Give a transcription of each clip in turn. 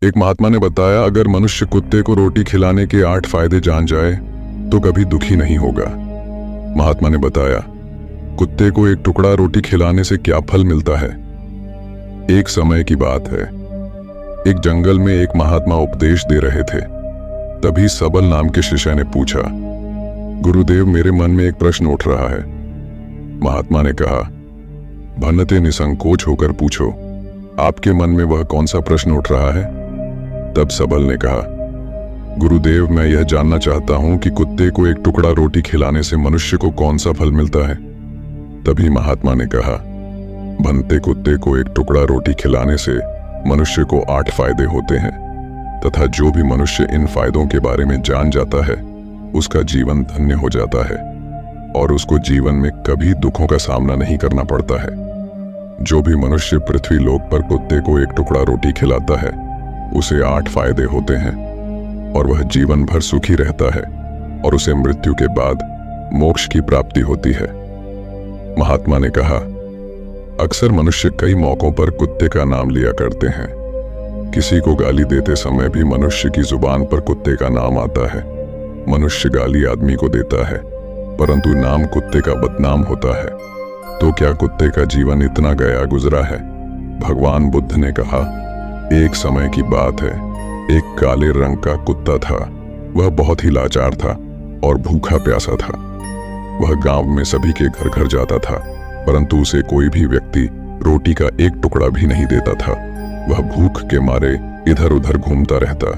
एक महात्मा ने बताया, अगर मनुष्य कुत्ते को रोटी खिलाने के 8 फायदे जान जाए तो कभी दुखी नहीं होगा। महात्मा ने बताया, कुत्ते को एक टुकड़ा रोटी खिलाने से क्या फल मिलता है। एक समय की बात है, एक जंगल में एक महात्मा उपदेश दे रहे थे। तभी सबल नाम के शिष्य ने पूछा, गुरुदेव, मेरे मन में एक प्रश्न उठ रहा है। महात्मा ने कहा, भन्नते निसंकोच होकर पूछो, आपके मन में वह कौन सा प्रश्न उठ रहा है। तब सबल ने कहा, गुरुदेव, मैं यह जानना चाहता हूं कि कुत्ते को एक टुकड़ा रोटी खिलाने से मनुष्य को कौन सा फल मिलता है। तभी महात्मा ने कहा, भन्नते, कुत्ते को एक टुकड़ा रोटी खिलाने से मनुष्य को 8 फायदे होते हैं तथा जो भी मनुष्य इन फायदों के बारे में जान जाता है उसका जीवन धन्य हो जाता है और उसको जीवन में कभी दुखों का सामना नहीं करना पड़ता है। जो भी मनुष्य पृथ्वी लोक पर कुत्ते को एक टुकड़ा रोटी खिलाता है उसे 8 फायदे होते हैं और वह जीवन भर सुखी रहता है और उसे मृत्यु के बाद मोक्ष की प्राप्ति होती है। महात्मा ने कहा, अक्सर मनुष्य कई मौकों पर कुत्ते का नाम लिया करते हैं। किसी को गाली देते समय भी मनुष्य की जुबान पर कुत्ते का नाम आता है। मनुष्य गाली आदमी को देता है परंतु नाम कुत्ते का बदनाम होता है। तो क्या कुत्ते का जीवन इतना गया गुजरा है। भगवान बुद्ध ने कहा, एक समय की बात है, एक काले रंग का कुत्ता था। वह बहुत ही लाचार था और भूखा प्यासा था। वह गांव में सभी के घर घर जाता था परंतु उसे कोई भी व्यक्ति रोटी का एक टुकड़ा भी नहीं देता था। वह भूख के मारे इधर उधर घूमता रहता।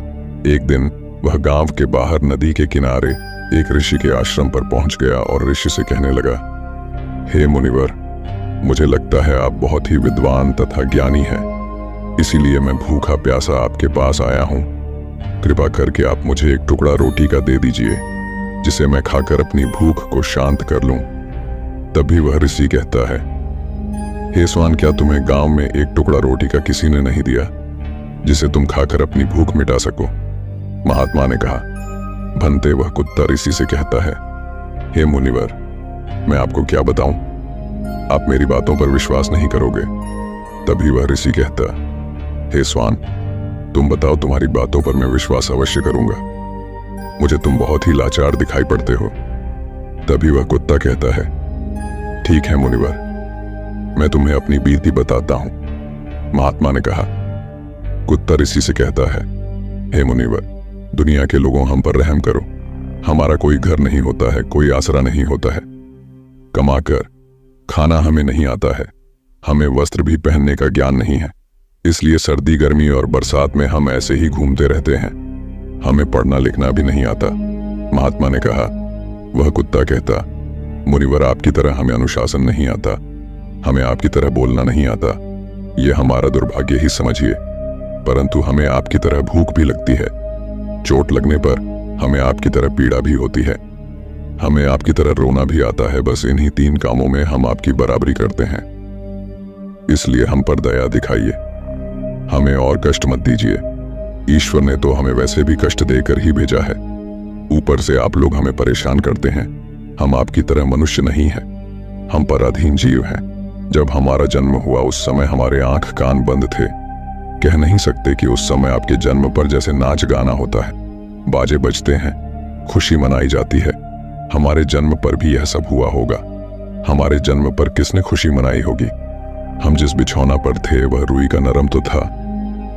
एक दिन वह गांव के बाहर नदी के किनारे एक ऋषि के आश्रम पर पहुंच गया और ऋषि से कहने लगा, हे मुनिवर, मुझे लगता है आप बहुत ही विद्वान तथा ज्ञानी हैं, इसीलिए मैं भूखा प्यासा आपके पास आया हूं। कृपा करके आप मुझे एक टुकड़ा रोटी का दे दीजिए जिसे मैं खाकर अपनी भूख को शांत कर लूं। तभी वह ऋषि कहता है, हे स्वान, क्या तुम्हें गांव में एक टुकड़ा रोटी का किसी ने नहीं दिया जिसे तुम खाकर अपनी भूख मिटा सको। महात्मा ने कहा, भन्नते, वह कुत्ता ऋषि से कहता है, हे मुनिवर, मैं आपको क्या बताऊं, आप मेरी बातों पर विश्वास नहीं करोगे। तभी वह ऋषि कहता, हे स्वान, तुम बताओ, तुम्हारी बातों पर मैं विश्वास अवश्य करूंगा। मुझे तुम बहुत ही लाचार दिखाई पड़ते हो। तभी वह कुत्ता कहता है, ठीक है मुनिवर, मैं तुम्हें अपनी बीती बताता हूं। महात्मा ने कहा, कुत्ता ऋषि से कहता है, हे मुनिवर, दुनिया के लोगों, हम पर रहम करो। हमारा कोई घर नहीं होता है, कोई आसरा नहीं होता है। कमाकर खाना हमें नहीं आता है। हमें वस्त्र भी पहनने का ज्ञान नहीं है, इसलिए सर्दी, गर्मी और बरसात में हम ऐसे ही घूमते रहते हैं। हमें पढ़ना लिखना भी नहीं आता। महात्मा ने कहा, वह कुत्ता कहता, मुनिवर, आपकी तरह हमें अनुशासन नहीं आता, हमें आपकी तरह बोलना नहीं आता। यह हमारा दुर्भाग्य ही समझिए, परंतु हमें आपकी तरह भूख भी लगती है। चोट लगने पर हमें आपकी तरह पीड़ा भी होती है। हमें आपकी तरह रोना भी आता है। बस इन्हीं 3 कामों में हम आपकी बराबरी करते हैं, इसलिए हम पर दया दिखाइए। हमें और कष्ट मत दीजिए। ईश्वर ने तो हमें वैसे भी कष्ट देकर ही भेजा है, ऊपर से आप लोग हमें परेशान करते हैं। हम आपकी तरह मनुष्य नहीं हैं, हम पराधीन जीव हैं। जब हमारा जन्म हुआ उस समय हमारे आंख कान बंद थे। कह नहीं सकते कि उस समय आपके जन्म पर जैसे नाच गाना होता है, बाजे बजते हैं, खुशी मनाई जाती है। हमारे जन्म पर भी यह सब हुआ होगा। हमारे जन्म पर किसने खुशी मनाई होगी। हम जिस बिछौना पर थे वह रुई का नरम तो था,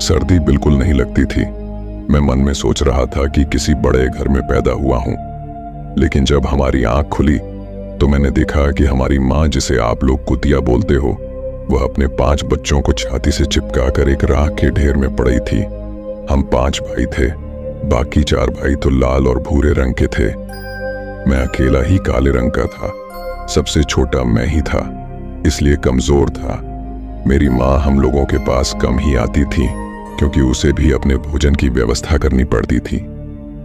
सर्दी बिल्कुल नहीं लगती थी। मैं मन में सोच रहा था कि किसी बड़े घर में पैदा हुआ हूं, लेकिन जब हमारी आंख खुली तो मैंने देखा कि हमारी माँ, जिसे आप लोग कुतिया बोलते हो, वह अपने 5 बच्चों को छाती से चिपका कर एक राख के ढेर में पड़ी थी। हम 5 भाई थे, बाकी 4 भाई तो लाल और भूरे रंग के थे। मैं अकेला ही काले रंग का था। सबसे छोटा मैं ही था, इसलिए कमजोर था। मेरी माँ हम लोगों के पास कम ही आती थी क्योंकि उसे भी अपने भोजन की व्यवस्था करनी पड़ती थी।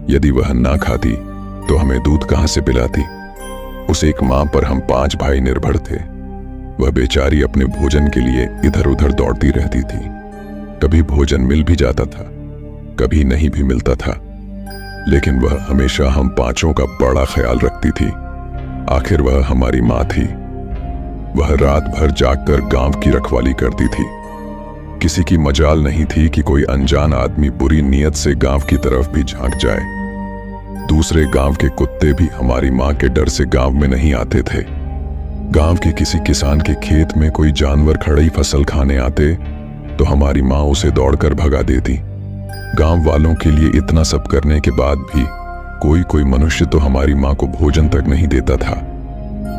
यदि वह ना खाती तो हमें दूध कहां से पिलाती। उस एक माँ पर हम 5 भाई निर्भर थे। वह बेचारी अपने भोजन के लिए इधर उधर दौड़ती रहती थी। कभी भोजन मिल भी जाता था, कभी नहीं भी मिलता था, लेकिन वह हमेशा हम 5 का बड़ा ख्याल रखती थी। आखिर वह हमारी माँ थी। वह रात भर जागकर गांव की रखवाली करती थी। किसी की मजाल नहीं थी कि कोई अनजान आदमी बुरी नीयत से गांव की तरफ भी झांक जाए। दूसरे गांव के कुत्ते भी हमारी मां के डर से गांव में नहीं आते थे। गांव के किसी किसान के खेत में कोई जानवर खड़ी फसल खाने आते तो हमारी मां उसे दौड़कर भगा देती। गांव वालों के लिए इतना सब करने के बाद भी कोई मनुष्य तो हमारी मां को भोजन तक नहीं देता था।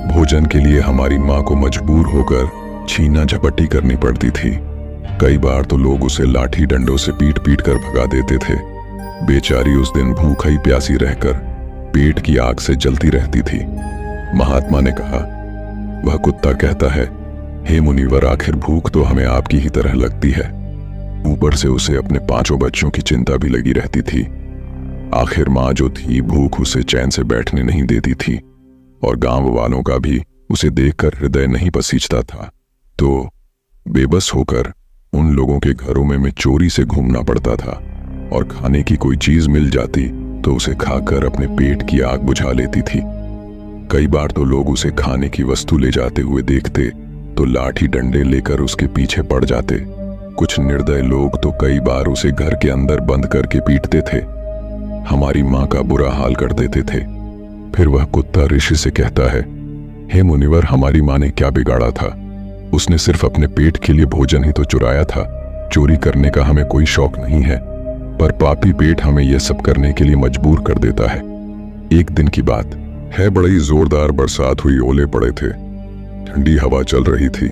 भोजन के लिए हमारी मां को मजबूर होकर छीना झपटी करनी पड़ती थी। कई बार तो लोग उसे लाठी डंडों से पीट पीट कर भगा देते थे। बेचारी उस दिन भूखी प्यासी रहकर पेट की आग से जलती रहती थी। महात्मा ने कहा, वह कुत्ता कहता है, हे मुनिवर, आखिर भूख तो हमें आपकी ही तरह लगती है। ऊपर से उसे अपने 5 बच्चों की चिंता भी लगी रहती थी। आखिर मां जो थी, भूख उसे चैन से बैठने नहीं देती थी और गांव वालों का भी उसे देखकर हृदय नहीं पसीजता था। तो बेबस होकर उन लोगों के घरों में चोरी से घूमना पड़ता था और खाने की कोई चीज मिल जाती तो उसे खाकर अपने पेट की आग बुझा लेती थी। कई बार तो लोग उसे खाने की वस्तु ले जाते हुए देखते तो लाठी डंडे लेकर उसके पीछे पड़ जाते। कुछ निर्दय लोग तो कई बार उसे घर के अंदर बंद करके पीटते थे। हमारी मां का बुरा हाल कर देते थे। फिर वह कुत्ता ऋषि से कहता है, हे मुनिवर, हमारी मां ने क्या बिगाड़ा था? उसने सिर्फ अपने पेट के लिए भोजन ही तो चुराया था। चोरी करने का हमें कोई शौक नहीं है, पर पापी पेट हमें यह सब करने के लिए मजबूर कर देता है। एक दिन की बात है, बड़ी जोरदार बरसात हुई, ओले पड़े थे, ठंडी हवा चल रही थी।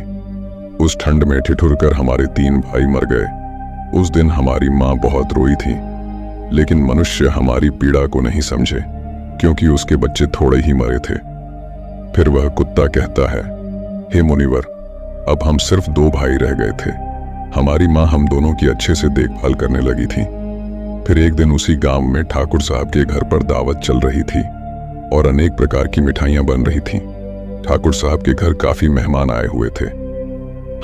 उस ठंड में ठिठुरकर हमारे 3 भाई मर गए। उस दिन हमारी मां बहुत रोई थी, लेकिन मनुष्य हमारी पीड़ा को नहीं समझे क्योंकि उसके बच्चे थोड़े ही मरे थे। फिर वह कुत्ता कहता है, हे मुनिवर, अब हम सिर्फ 2 भाई रह गए थे। हमारी मां हम दोनों की अच्छे से देखभाल करने लगी थी। फिर एक दिन उसी गांव में ठाकुर साहब के घर पर दावत चल रही थी और अनेक प्रकार की मिठाइयां बन रही थीं। ठाकुर साहब के घर काफी मेहमान आए हुए थे।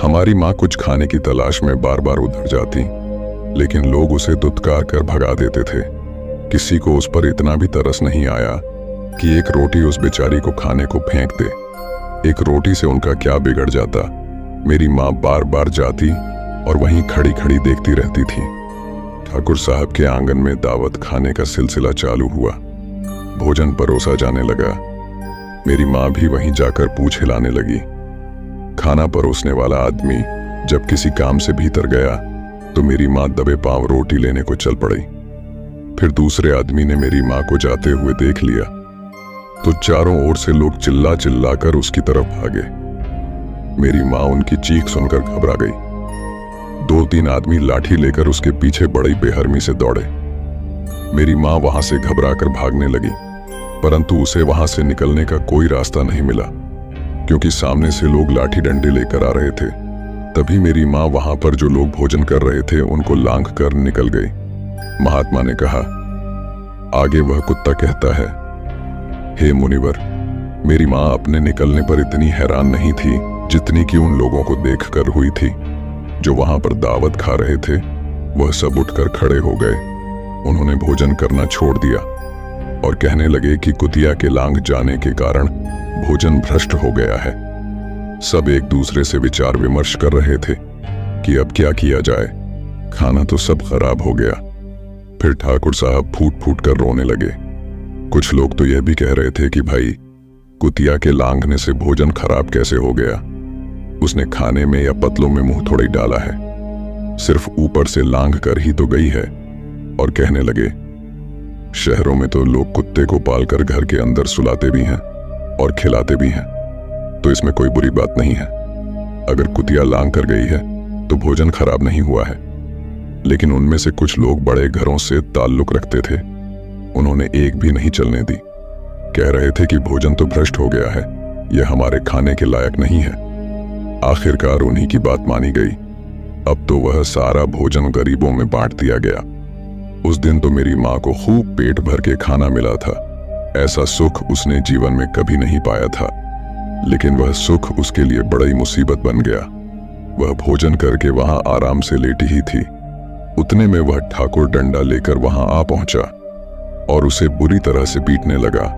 हमारी मां कुछ खाने की तलाश में बार बार उधर जाती, लेकिन लोग उसे दुत्कार कर भगा देते थे। किसी को उस पर इतना भी तरस नहीं आया कि एक रोटी उस बेचारी को खाने को फेंक दे। एक रोटी से उनका क्या बिगड़ जाता। मेरी मां बार बार जाती और वहीं खड़ी खड़ी देखती रहती थी। ठाकुर साहब के आंगन में दावत खाने का सिलसिला चालू हुआ। भोजन परोसा जाने लगा। मेरी मां भी वहीं जाकर पूछ हिलाने लगी। खाना परोसने वाला आदमी जब किसी काम से भीतर गया तो मेरी मां दबे पांव रोटी लेने को चल पड़ी। फिर दूसरे आदमी ने मेरी मां को जाते हुए देख लिया तो चारों ओर से लोग चिल्ला चिल्ला कर उसकी तरफ भागे। मेरी मां उनकी चीख सुनकर घबरा गई। 2-3 आदमी लाठी लेकर उसके पीछे बड़ी बेहरमी से दौड़े। मेरी मां वहां से घबराकर भागने लगी, परंतु उसे वहां से निकलने का कोई रास्ता नहीं मिला क्योंकि सामने से लोग लाठी डंडे लेकर आ रहे थे। तभी मेरी मां वहां पर जो लोग भोजन कर रहे थे उनको लांघ कर निकल गई। महात्मा ने कहा, आगे वह कुत्ता कहता है, हे मुनिवर, मेरी मां अपने निकलने पर इतनी हैरान नहीं थी जितनी कि उन लोगों को देखकर हुई थी जो वहां पर दावत खा रहे थे। वह सब उठकर खड़े हो गए। उन्होंने भोजन करना छोड़ दिया और कहने लगे कि कुतिया के लांघ जाने के कारण भोजन भ्रष्ट हो गया है। सब एक दूसरे से विचार विमर्श कर रहे थे कि अब क्या किया जाए, खाना तो सब खराब हो गया। फिर ठाकुर साहब फूट फूट कर रोने लगे। कुछ लोग तो यह भी कह रहे थे कि भाई, कुतिया के लांघने से भोजन खराब कैसे हो गया? उसने खाने में या पतलों में मुंह थोड़ी डाला है, सिर्फ ऊपर से लांघ कर ही तो गई है। और कहने लगे, शहरों में तो लोग कुत्ते को पालकर घर के अंदर सुलाते भी हैं और खिलाते भी हैं, तो इसमें कोई बुरी बात नहीं है। अगर कुतिया लांघ कर गई है तो भोजन खराब नहीं हुआ है। लेकिन उनमें से कुछ लोग बड़े घरों से ताल्लुक रखते थे, उन्होंने एक भी नहीं चलने दी। कह रहे थे कि भोजन तो भ्रष्ट हो गया है, यह हमारे खाने के लायक नहीं है। आखिरकार उन्हीं की बात मानी गई। अब तो वह सारा भोजन गरीबों में बांट दिया गया। उस दिन तो मेरी मां को खूब पेट भर के खाना मिला था। ऐसा सुख उसने जीवन में कभी नहीं पाया था, लेकिन वह सुख उसके लिए बड़ी मुसीबत बन गया। वह भोजन करके वहां आराम से लेटी ही थी, उतने में वह ठाकुर डंडा लेकर वहां आ पहुंचा और उसे बुरी तरह से पीटने लगा।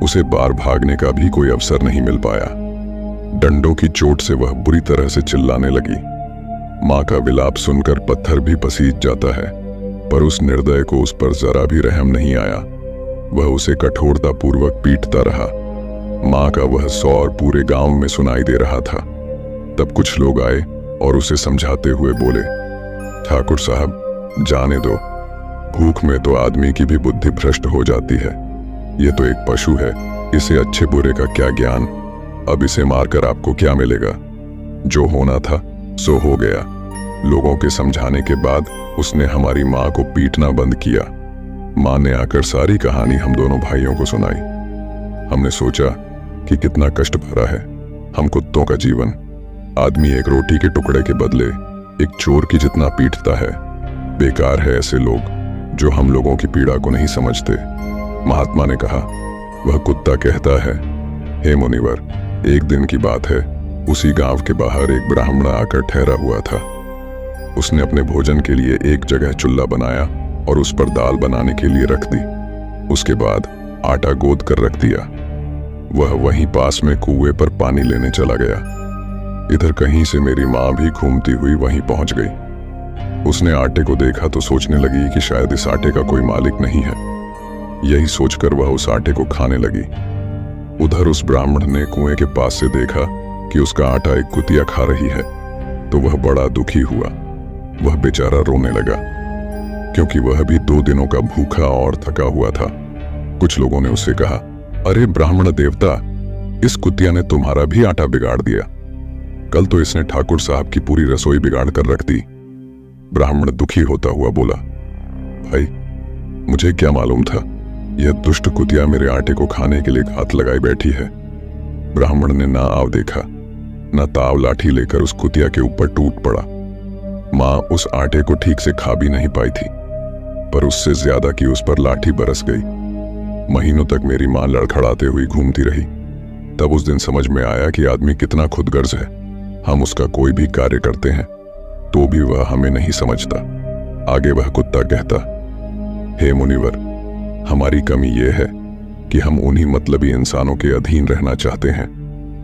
उसे बाहर भागने का भी कोई अवसर नहीं मिल पाया। डंडों की चोट से वह बुरी तरह से चिल्लाने लगी। माँ का विलाप सुनकर पत्थर भी पसीज जाता है, पर उस निर्दय को उस पर जरा भी रहम नहीं आया। वह उसे कठोरतापूर्वक पीटता रहा। माँ का वह सौर पूरे गांव में सुनाई दे रहा था। तब कुछ लोग आए और उसे समझाते हुए बोले, ठाकुर साहब, जाने दो, भूख में तो आदमी की भी बुद्धि भ्रष्ट हो जाती है। ये तो एक पशु है, इसे अच्छे बुरे का क्या ज्ञान। अब इसे मारकर आपको क्या मिलेगा? जो होना था सो हो गया। लोगों के समझाने के बाद उसने हमारी माँ को पीटना बंद किया। माँ ने आकर सारी कहानी हम दोनों भाइयों को सुनाई। हमने सोचा कि कितना कष्ट भरा है हम कुत्तों का जीवन। आदमी एक रोटी के टुकड़े के बदले एक चोर की जितना पीटता है। बेकार है ऐसे लोग जो हम लोगों की पीड़ा को नहीं समझते। महात्मा ने कहा, वह कुत्ता कहता है, हे मुनिवर, एक दिन की बात है, उसी गांव के बाहर एक ब्राह्मण आकर ठहरा हुआ था। उसने अपने भोजन के लिए एक जगह चूल्हा बनाया और उस पर दाल बनाने के लिए रख दी। उसके बाद आटा गोद कर रख दिया। वह वहीं पास में कुएं पर पानी लेने चला गया। इधर कहीं से मेरी माँ भी घूमती हुई वहीं पहुंच गई। उसने आटे को देखा तो सोचने लगी कि शायद इस आटे का कोई मालिक नहीं है। यही सोचकर वह उस आटे को खाने लगी। उधर उस ब्राह्मण ने कुएं के पास से देखा कि उसका आटा एक कुतिया खा रही है, तो वह बड़ा दुखी हुआ। वह बेचारा रोने लगा, क्योंकि वह भी 2 दिनों का भूखा और थका हुआ था। कुछ लोगों ने उससे कहा, अरे ब्राह्मण देवता, इस कुतिया ने तुम्हारा भी आटा बिगाड़ दिया। कल तो इसने ठाकुर साहब की पूरी रसोई बिगाड़ कर रख दी। ब्राह्मण दुखी होता हुआ बोला, भाई, मुझे क्या मालूम था, यह दुष्ट कुतिया मेरे आटे को खाने के लिए घात लगाई बैठी है। ब्राह्मण ने ना आव देखा, ना ताव लाठी लेकर उस कुतिया के ऊपर टूट पड़ा। माँ उस आटे को ठीक से खा भी नहीं पाई थी, पर उससे ज्यादा की उस पर लाठी बरस गई। महीनों तक मेरी माँ लड़खड़ाते हुई घूमती रही। तब उस दिन समझ में आया कि आदमी कितना खुदगर्ज है। हम उसका कोई भी कार्य करते हैं तो भी वह हमें नहीं समझता। आगे वह कुत्ता कहता, हे मुनिवर, हमारी कमी यह है कि हम उन्हीं मतलबी इंसानों के अधीन रहना चाहते हैं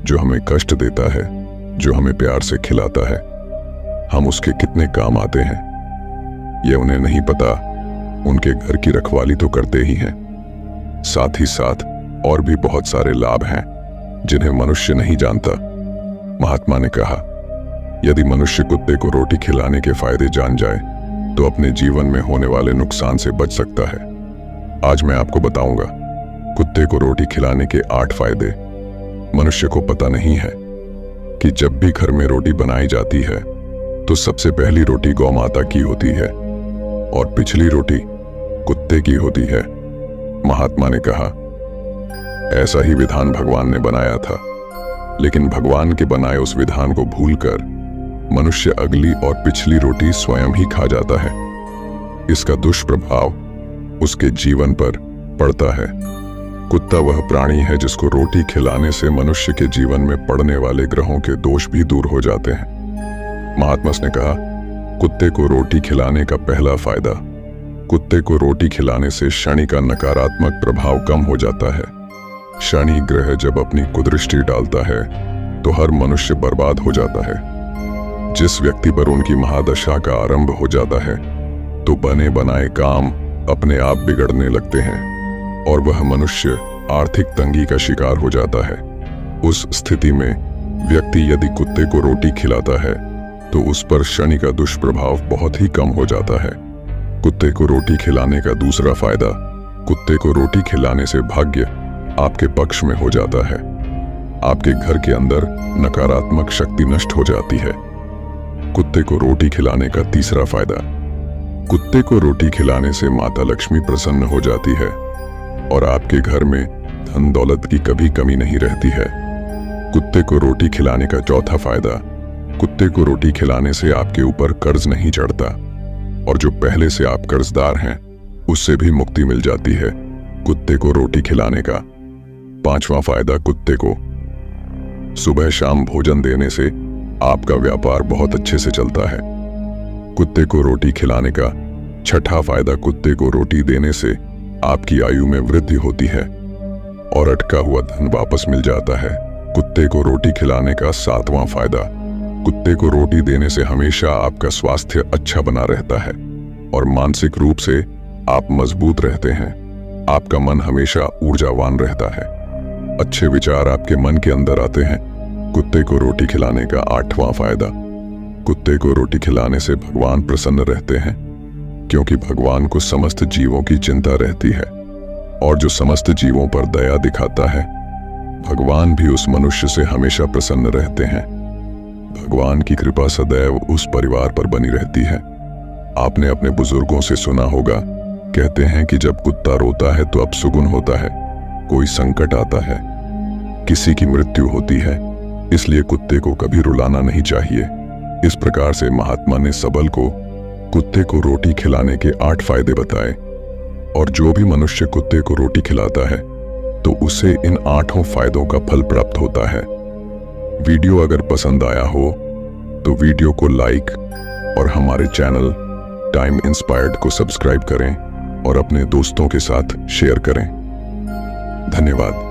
जो हमें कष्ट देता है, जो हमें प्यार से खिलाता है। हम उसके कितने काम आते हैं यह उन्हें नहीं पता। उनके घर की रखवाली तो करते ही हैं, साथ ही साथ और भी बहुत सारे लाभ हैं जिन्हें मनुष्य नहीं जानता। महात्मा ने कहा, यदि मनुष्य कुत्ते को रोटी खिलाने के फायदे जान जाए तो अपने जीवन में होने वाले नुकसान से बच सकता है। आज मैं आपको बताऊंगा कुत्ते को रोटी खिलाने के 8 फायदे। मनुष्य को पता नहीं है कि जब भी घर में रोटी बनाई जाती है तो सबसे पहली रोटी गौ माता की होती है और पिछली रोटी कुत्ते की होती है। महात्मा ने कहा, ऐसा ही विधान भगवान ने बनाया था, लेकिन भगवान के बनाए उस विधान को भूलकर मनुष्य अगली और पिछली रोटी स्वयं ही खा जाता है। इसका दुष्प्रभाव उसके जीवन पर पड़ता है। कुत्ता वह प्राणी है जिसको रोटी खिलाने से मनुष्य के जीवन में पड़ने वाले ग्रहों के दोष भी दूर हो जाते हैं। महात्मा ने कहा, कुत्ते को रोटी खिलाने का पहला फायदा, कुत्ते को रोटी खिलाने से शनि का नकारात्मक प्रभाव कम हो जाता है। शनि ग्रह जब अपनी कुदृष्टि डालता है तो हर मनुष्य बर्बाद हो जाता है। जिस व्यक्ति पर उनकी महादशा का आरंभ हो जाता है तो बने बनाए काम अपने आप बिगड़ने लगते हैं और वह मनुष्य आर्थिक तंगी का शिकार हो जाता है। उस स्थिति में व्यक्ति यदि कुत्ते को रोटी खिलाता है तो उस पर शनि का दुष्प्रभाव बहुत ही कम हो जाता है। कुत्ते को रोटी खिलाने का दूसरा फायदा, कुत्ते को रोटी खिलाने से भाग्य आपके पक्ष में हो जाता है। आपके घर के अंदर नकारात्मक शक्ति नष्ट हो जाती है। कुत्ते को रोटी खिलाने का तीसरा फायदा, कुत्ते को रोटी खिलाने से माता लक्ष्मी प्रसन्न हो जाती है और आपके घर में धन दौलत की कभी कमी नहीं रहती है। कुत्ते को रोटी खिलाने का चौथा फायदा, कुत्ते को रोटी खिलाने से आपके ऊपर कर्ज नहीं चढ़ता और जो पहले से आप कर्जदार हैं उससे भी मुक्ति मिल जाती है कुत्ते को रोटी खिलाने का। 5वां फायदा, कुत्ते को सुबह शाम भोजन देने से आपका व्यापार बहुत अच्छे से चलता है। कुत्ते को रोटी खिलाने का 6ठा फायदा, कुत्ते को रोटी देने से आपकी आयु में वृद्धि होती है और अटका हुआ धन वापस मिल जाता है। कुत्ते को रोटी खिलाने का 7वां फायदा, कुत्ते को रोटी देने से हमेशा आपका स्वास्थ्य अच्छा बना रहता है और मानसिक रूप से आप मजबूत रहते हैं। आपका मन हमेशा ऊर्जावान रहता है। अच्छे विचार आपके मन के अंदर आते हैं। कुत्ते को रोटी खिलाने का 8वां फायदा। कुत्ते को रोटी खिलाने से भगवान प्रसन्न रहते हैं, क्योंकि भगवान को समस्त जीवों की चिंता रहती है और जो समस्त जीवों पर दया दिखाता है, भगवान भी उस मनुष्य से हमेशा प्रसन्न रहते हैं। भगवान की कृपा सदैव उस परिवार पर बनी रहती है। आपने अपने बुजुर्गों से सुना होगा, कहते हैं कि जब कुत्ता रोता है तो अपशुकुन होता है, कोई संकट आता है, किसी की मृत्यु होती है। इसलिए कुत्ते को कभी रुलाना नहीं चाहिए। इस प्रकार से महात्मा ने सबल को कुत्ते को रोटी खिलाने के 8 फायदे बताए और जो भी मनुष्य कुत्ते को रोटी खिलाता है तो उसे इन 8 फायदों का फल प्राप्त होता है। वीडियो अगर पसंद आया हो तो वीडियो को लाइक और हमारे चैनल टाइम इंस्पायर्ड को सब्सक्राइब करें और अपने दोस्तों के साथ शेयर करें। धन्यवाद।